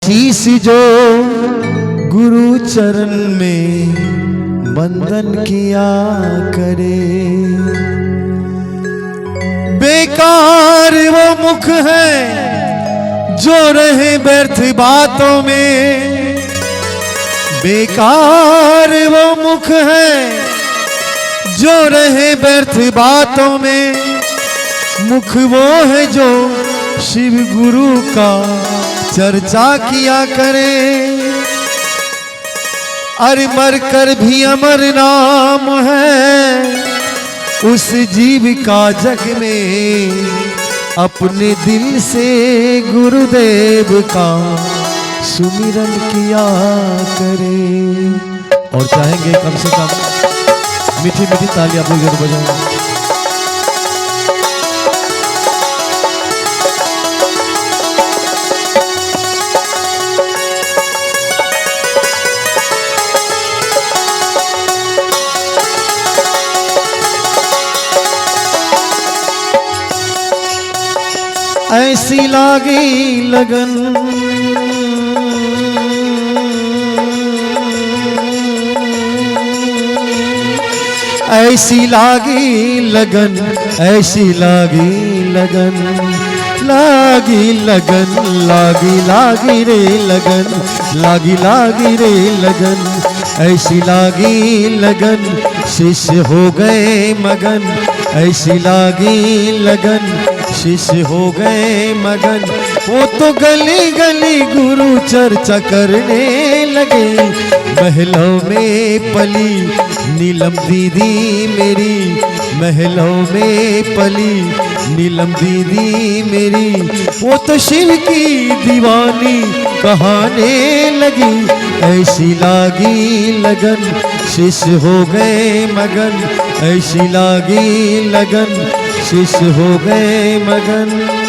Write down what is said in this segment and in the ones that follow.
शीश जो गुरु चरण में बंधन किया करे, बेकार वो मुख है जो रहे व्यर्थ बातों में, बेकार वो मुख है जो रहे व्यर्थ बातों में, मुख वो है जो शिव गुरु का चर्चा किया करे। अरे मर कर भी अमर नाम है उस जीव का जग में, अपने दिल से गुरुदेव का सुमिरन किया करे। और चाहेंगे कम से कम मीठी मीठी ताली आप लोग जरूर बजाएं। ऐसी लागी लगन ऐसी लागी लगन, ऐसी लागी लगन, लागी लगन, लागी लागी रे लगन, लागी लागी रे लगन, ऐसी लागी लगन, शिष्य हो गए मगन, ऐसी लागी लगन, शिष्य हो गए मगन। वो तो गली गली गुरु चर्चा करने लगे, महलों में पली नीलम दीदी मेरी, महलों में पली नीलम दीदी मेरी, वो तो शिव की दीवानी कहाने लगी, ऐसी लागी लगन, शिष्य हो गए मगन, ऐसी लागी लगन, शिष्य हो गए मगन।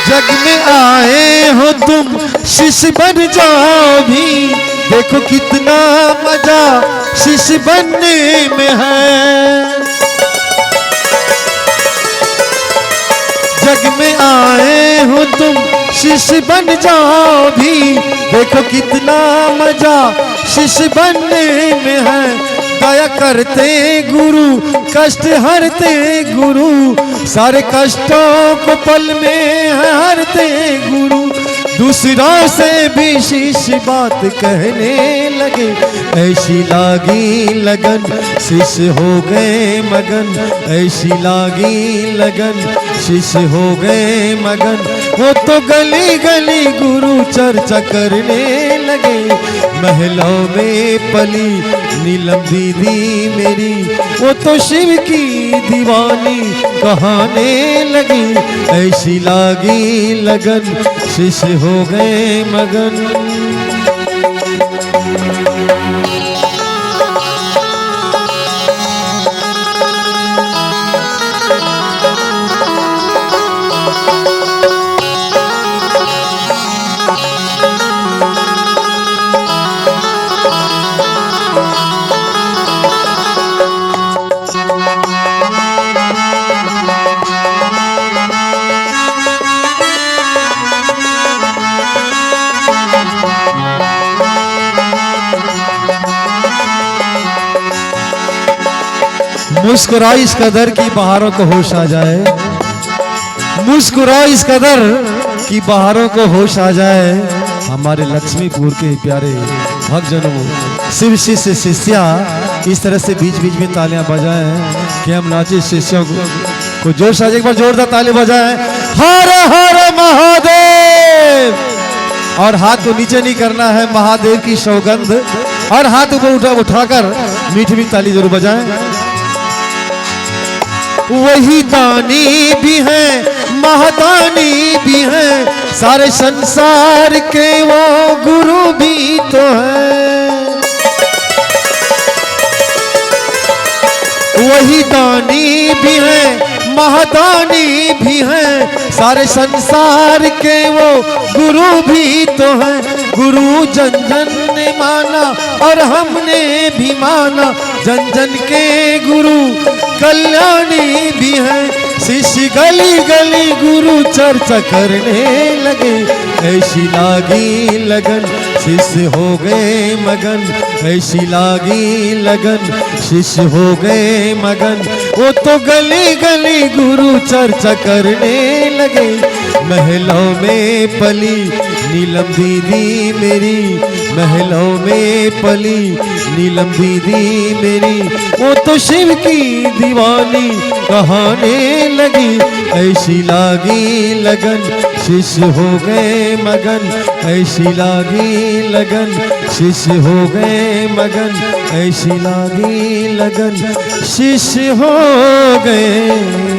जग में आए हो तुम शिष्य बन जाओ भी, देखो कितना मजा शिष्य बनने में है। जग में आए हो तुम शिष्य बन जाओ भी, देखो कितना मजा शिष्य बनने में है। दया करते गुरु कष्ट हरते गुरु, सारे कष्टों को पल में हरते गुरु, दूसरों से भी शिष्य बात कहने लगे, ऐसी लागी लगन, शिष्य हो गए मगन, ऐसी लागी लगन, शिष्य हो गए मगन। वो तो गली गली गुरु चर्चा करने लगे, महलों में पली नीलम दीदी मेरी, वो तो शिव की दीवानी कहाने लगी, ऐसी लागी लगन, शिष्य हो गए मगन। मुस्कुराओ इस कदर की बहारों को होश आ जाए, मुस्कुराओ इस कदर की बहारों को होश आ जाए। हमारे लक्ष्मीपुर के प्यारे भक्तजनों, शिव शिष्य शिष्या इस तरह से बीच बीच में तालियां बजाएं कि हम नाचे शिष्यों को जोश आ जाए। एक बार जोरदार ताली बजाएं, हर हर महादेव। और हाथ को नीचे नहीं करना है, महादेव की सौगंध, और हाथ ऊपर उठाकर मीठी मीठी ताली जरूर बजाएं। वही दानी भी है महादानी भी है, सारे संसार के वो गुरु भी तो है। वही दानी भी है महादानी भी है, सारे संसार के वो गुरु भी तो है। गुरु जन जन ने माना और हमने भी माना, जन जन के गुरु कल्याणी भी है। शिष्य गली गली गुरु चर्चा करने लगे, ऐसी लागी लगन शिष्य हो गए मगन, ऐसी लागी लगन शिष्य हो गए मगन। वो तो गली गली गुरु चर्चा करने लगे, महलों में पली नीलम दीदी मेरी, महलों में पली नीलम दीदी मेरी। वो तो शिव की दीवानी कहाने लगी, ऐसी लागी लगन शिष्य हो गए मगन, ऐसी लागी लगन शिष्य हो गए मगन, ऐसी लागी लगन शिष्य हो गए